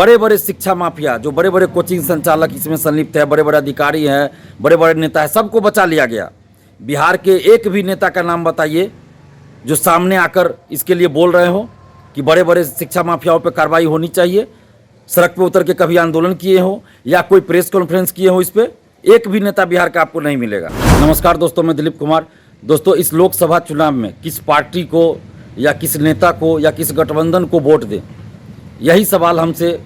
बड़े बड़े शिक्षा माफिया, जो बड़े बड़े कोचिंग संचालक इसमें संलिप्त है, बड़े बड़े अधिकारी हैं, बड़े बड़े नेता हैं, सबको बचा लिया गया। बिहार के एक भी नेता का नाम बताइए जो सामने आकर इसके लिए बोल रहे हो कि बड़े बड़े शिक्षा माफियाओं पर कार्रवाई होनी चाहिए, सड़क पे उतर के कभी आंदोलन किए हो या कोई प्रेस कॉन्फ्रेंस किए हो। इस पर एक भी नेता बिहार का आपको नहीं मिलेगा। नमस्कार दोस्तों, मैं दिलीप कुमार। दोस्तों, इस लोकसभा चुनाव में किस पार्टी को या किस नेता को या किस गठबंधन को वोट दें, यही सवाल हमसे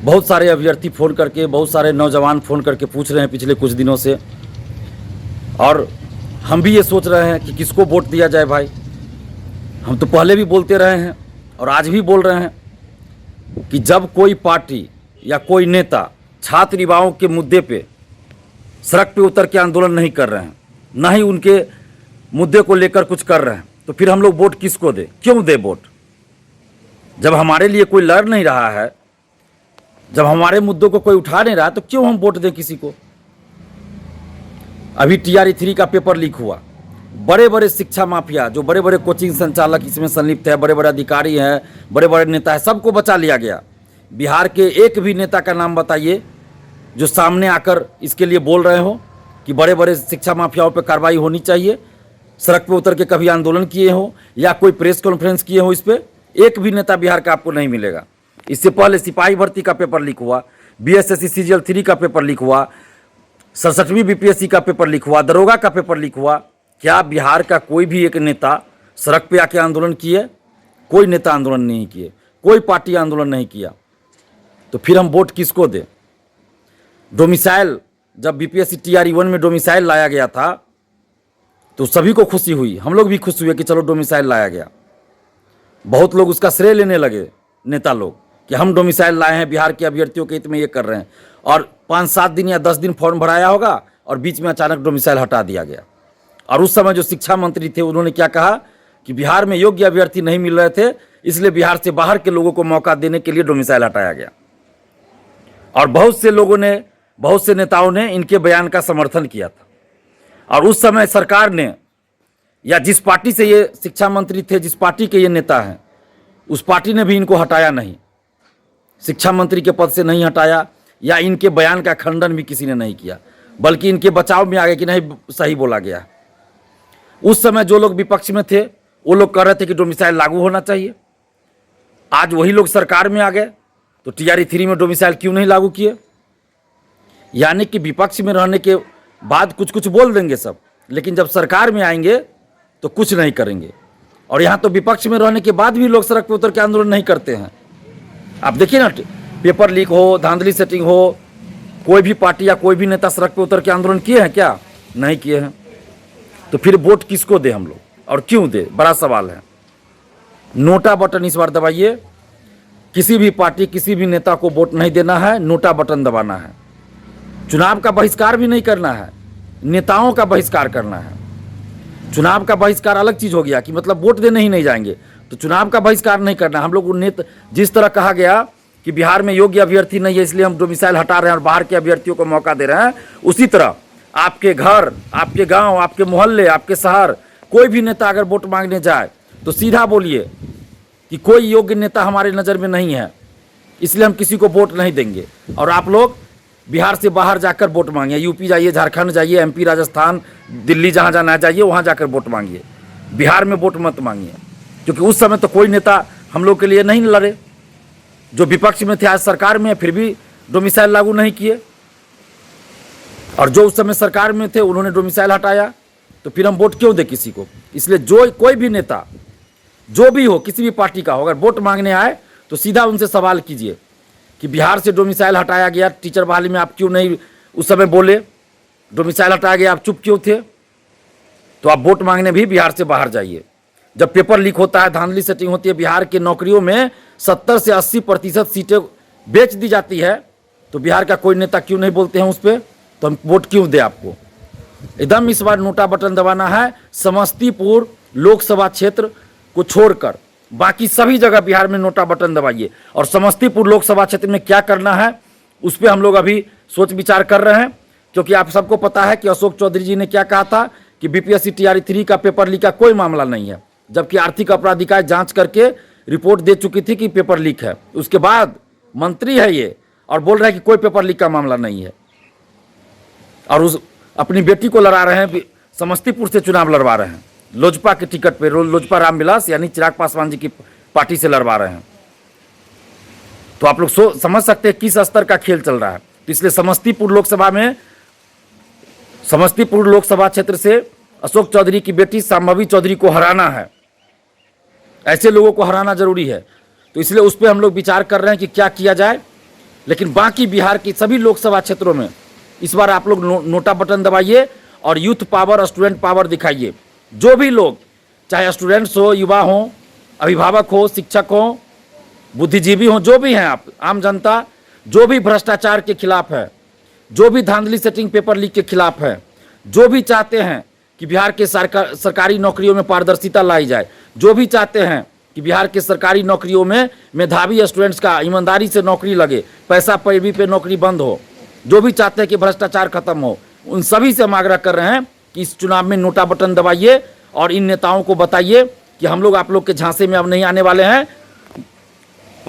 बहुत सारे अभ्यर्थी फ़ोन करके, बहुत सारे नौजवान फ़ोन करके पूछ रहे हैं पिछले कुछ दिनों से। और हम भी ये सोच रहे हैं कि किसको वोट दिया जाए। भाई, हम तो पहले भी बोलते रहे हैं और आज भी बोल रहे हैं कि जब कोई पार्टी या कोई नेता छात्र युवाओं के मुद्दे पे सड़क पे उतर के आंदोलन नहीं कर रहे हैं, ना ही उनके मुद्दे को लेकर कुछ कर रहे हैं, तो फिर हम लोग वोट किसको दें, क्यों दें वोट? जब हमारे लिए कोई लड़ नहीं रहा है, जब हमारे मुद्दों को कोई उठा नहीं रहा, तो क्यों हम वोट दें किसी को? अभी TRE 3 का पेपर लीक हुआ। बड़े बड़े शिक्षा माफिया, जो बड़े बड़े कोचिंग संचालक इसमें संलिप्त है, बड़े बड़े अधिकारी हैं, बड़े बड़े नेता हैं, सबको बचा लिया गया। बिहार के एक भी नेता का नाम बताइए जो सामने आकर इसके लिए बोल रहे हो कि बड़े बड़े शिक्षा माफियाओं पर कार्रवाई होनी चाहिए, सड़क पे उतर के कभी आंदोलन किए हो या कोई प्रेस कॉन्फ्रेंस किए हो। इस पर एक भी नेता बिहार का आपको नहीं मिलेगा। इससे पहले सिपाही भर्ती का पेपर लीक हुआ, BSSC CGL 3 का पेपर लीक हुआ, 67वीं BPSC का पेपर लीक हुआ, दरोगा का पेपर लीक हुआ। क्या बिहार का कोई भी एक नेता सड़क पे आके आंदोलन किए? कोई नेता आंदोलन नहीं किए, कोई पार्टी आंदोलन नहीं किया। तो फिर हम वोट किसको दें? डोमिसाइल, जब BPSC TRE 1 में डोमिसाइल लाया गया था तो सभी को खुशी हुई, हम लोग भी खुश हुए कि चलो डोमिसाइल लाया गया। बहुत लोग उसका श्रेय लेने लगे, नेता लोग, कि हम डोमिसाइल लाए हैं, बिहार के अभ्यर्थियों के हित में ये कर रहे हैं। और 5-7 दिन या 10 दिन फॉर्म भराया होगा और बीच में अचानक डोमिसाइल हटा दिया गया। और उस समय जो शिक्षा मंत्री थे उन्होंने क्या कहा कि बिहार में योग्य अभ्यर्थी नहीं मिल रहे थे, इसलिए बिहार से बाहर के लोगों को मौका देने के लिए डोमिसाइल हटाया गया। और बहुत से लोगों ने, बहुत से नेताओं ने इनके बयान का समर्थन किया था। और उस समय सरकार ने, या जिस पार्टी से ये शिक्षा मंत्री थे, जिस पार्टी के ये नेता हैं, उस पार्टी ने भी इनको हटाया नहीं, शिक्षा मंत्री के पद से नहीं हटाया, या इनके बयान का खंडन भी किसी ने नहीं किया, बल्कि इनके बचाव में आ गए कि नहीं, सही बोला गया। उस समय जो लोग विपक्ष में थे वो लोग कह रहे थे कि डोमिसाइल लागू होना चाहिए। आज वही लोग सरकार में आ गए तो TRE 3 में डोमिसाइल क्यों नहीं लागू किए? यानी कि विपक्ष में रहने के बाद कुछ कुछ बोल देंगे सब, लेकिन जब सरकार में आएंगे तो कुछ नहीं करेंगे। और यहाँ तो विपक्ष में रहने के बाद भी लोग सड़क पर उतर के आंदोलन नहीं करते हैं। आप देखिए ना, पेपर लीक हो, धांधली सेटिंग हो, कोई भी पार्टी या कोई भी नेता सड़क पर उतर के आंदोलन किए हैं क्या? नहीं किए हैं। तो फिर वोट किसको दे हम लोग और क्यों दे? बड़ा सवाल है। नोटा बटन इस बार दबाइए। किसी भी पार्टी, किसी भी नेता को वोट नहीं देना है, नोटा बटन दबाना है। चुनाव का बहिष्कार भी नहीं करना है, नेताओं का बहिष्कार करना है। चुनाव का बहिष्कार अलग चीज हो गया कि मतलब वोट देने ही नहीं जाएंगे, तो चुनाव का बहिष्कार नहीं करना। हम लोग जिस तरह कहा गया कि बिहार में योग्य अभ्यर्थी नहीं है इसलिए हम डोमिसाइल हटा रहे हैं और बाहर के अभ्यर्थियों को मौका दे रहे हैं, उसी तरह आपके घर, आपके गांव, आपके मोहल्ले, आपके शहर, कोई भी नेता अगर वोट मांगने जाए तो सीधा बोलिए कि कोई योग्य नेता हमारे नज़र में नहीं है, इसलिए हम किसी को वोट नहीं देंगे। और आप लोग बिहार से बाहर जाकर वोट मांगिए, यूपी जाइए, झारखंड जाइए, MP, राजस्थान, दिल्ली, जहाँ जाना जाइए वहाँ जाकर वोट मांगिए। बिहार में वोट मत मांगिए, क्योंकि उस समय तो कोई नेता हम लोग के लिए नहीं लड़े। जो विपक्ष में थे आज सरकार में, फिर भी डोमिसाइल लागू नहीं किए। और जो उस समय सरकार में थे उन्होंने डोमिसाइल हटाया, तो फिर हम वोट क्यों दें किसी को? इसलिए जो कोई भी नेता, जो भी हो, किसी भी पार्टी का हो, अगर वोट मांगने आए तो सीधा उनसे सवाल कीजिए कि बिहार से डोमिसाइल हटाया गया, टीचर बहाली में आप क्यों नहीं उस समय बोले? डोमिसाइल हटाया गया, आप चुप क्यों थे? तो आप वोट मांगने भी बिहार से बाहर जाइए। जब पेपर लीक होता है, धांधली सेटिंग होती है, बिहार के नौकरियों में 70 से 80% सीटें बेच दी जाती है, तो बिहार का कोई नेता क्यों नहीं बोलते हैं उस पर? तो हम वोट क्यों दें आपको? एकदम इस बार नोटा बटन दबाना है। समस्तीपुर लोकसभा क्षेत्र को छोड़कर बाकी सभी जगह बिहार में नोटा बटन दबाइए। और समस्तीपुर लोकसभा क्षेत्र में क्या करना है उस पर हम लोग अभी सोच विचार कर रहे हैं, क्योंकि आप सबको पता है कि अशोक चौधरी जी ने क्या कहा था कि BPSC TRE 3 का पेपर लीक का कोई मामला नहीं है, जबकि आर्थिक अपराध इकाई जांच करके रिपोर्ट दे चुकी थी कि पेपर लीक है। उसके बाद मंत्री है ये, और बोल रहा है कि कोई पेपर लीक का मामला नहीं है, और उस अपनी बेटी को लड़ा रहे हैं, समस्तीपुर से चुनाव लड़वा रहे हैं, लोजपा के टिकट पे, लोजपा रामविलास यानी चिराग पासवान जी की पार्टी से लड़वा रहे हैं। तो आप लोग समझ सकते हैं किस स्तर का खेल चल रहा है। तो इसलिए समस्तीपुर लोकसभा क्षेत्र से अशोक चौधरी की बेटी शांभवी चौधरी को हराना है, ऐसे लोगों को हराना जरूरी है। तो इसलिए उस पर हम लोग विचार कर रहे हैं कि क्या किया जाए। लेकिन बाकी बिहार की सभी लोकसभा क्षेत्रों में इस बार आप लोग नोटा बटन दबाइए और यूथ पावर, स्टूडेंट पावर दिखाइए। जो भी लोग, चाहे स्टूडेंट्स हो, युवा हो, अभिभावक हो, शिक्षक हो, बुद्धिजीवी हो, जो भी हैं आप, आम जनता, जो भी भ्रष्टाचार के खिलाफ है, जो भी धांधली सेटिंग पेपर लीक के खिलाफ है, जो भी चाहते हैं कि बिहार के सरकारी नौकरियों में पारदर्शिता लाई जाए, जो भी चाहते हैं कि बिहार के सरकारी नौकरियों में मेधावी स्टूडेंट्स का ईमानदारी से नौकरी लगे, पैसा पैरवी पे नौकरी बंद हो, जो भी चाहते हैं कि भ्रष्टाचार खत्म हो, उन सभी से हम आग्रह कर रहे हैं कि इस चुनाव में नोटा बटन दबाइए और इन नेताओं को बताइए कि हम लोग आप लोग के झांसे में अब नहीं आने वाले हैं।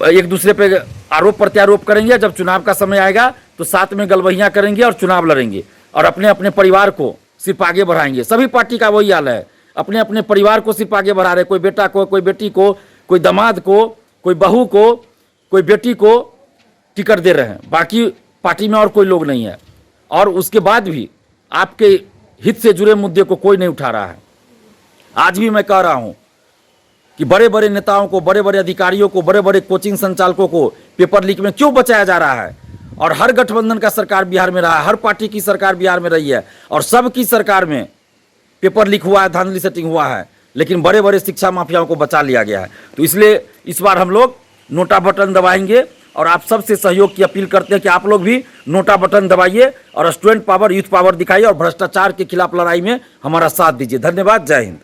एक दूसरे पे आरोप प्रत्यारोप करेंगे, जब चुनाव का समय आएगा तो साथ में गलबहियां करेंगे और चुनाव लड़ेंगे और अपने अपने परिवार को सिर्फ आगे बढ़ाएंगे। सभी पार्टी का वही हाल है, अपने अपने परिवार को सिर्फ आगे बढ़ा रहे, कोई बेटा को, कोई बेटी को, कोई दामाद को, कोई बहू को, कोई बेटी को टिकट दे रहे हैं, बाकी पार्टी में और कोई लोग नहीं है। और उसके बाद भी आपके हित से जुड़े मुद्दे को कोई नहीं उठा रहा है। आज भी मैं कह रहा हूं कि बड़े बड़े नेताओं को, बड़े बड़े अधिकारियों को, बड़े बड़े कोचिंग संचालकों को पेपर लीक में क्यों बचाया जा रहा है। और हर गठबंधन का सरकार बिहार में रहा है, हर पार्टी की सरकार बिहार में रही है, और सबकी सरकार में पेपर लीक हुआ है, धांधली सेटिंग हुआ है, लेकिन बड़े बड़े शिक्षा माफियाओं को बचा लिया गया है। तो इसलिए इस बार हम लोग नोटा बटन दबाएंगे और आप सबसे सहयोग की अपील करते हैं कि आप लोग भी नोटा बटन दबाइए और स्टूडेंट पावर, यूथ पावर दिखाइए और भ्रष्टाचार के खिलाफ लड़ाई में हमारा साथ दीजिए। धन्यवाद। जय हिंद।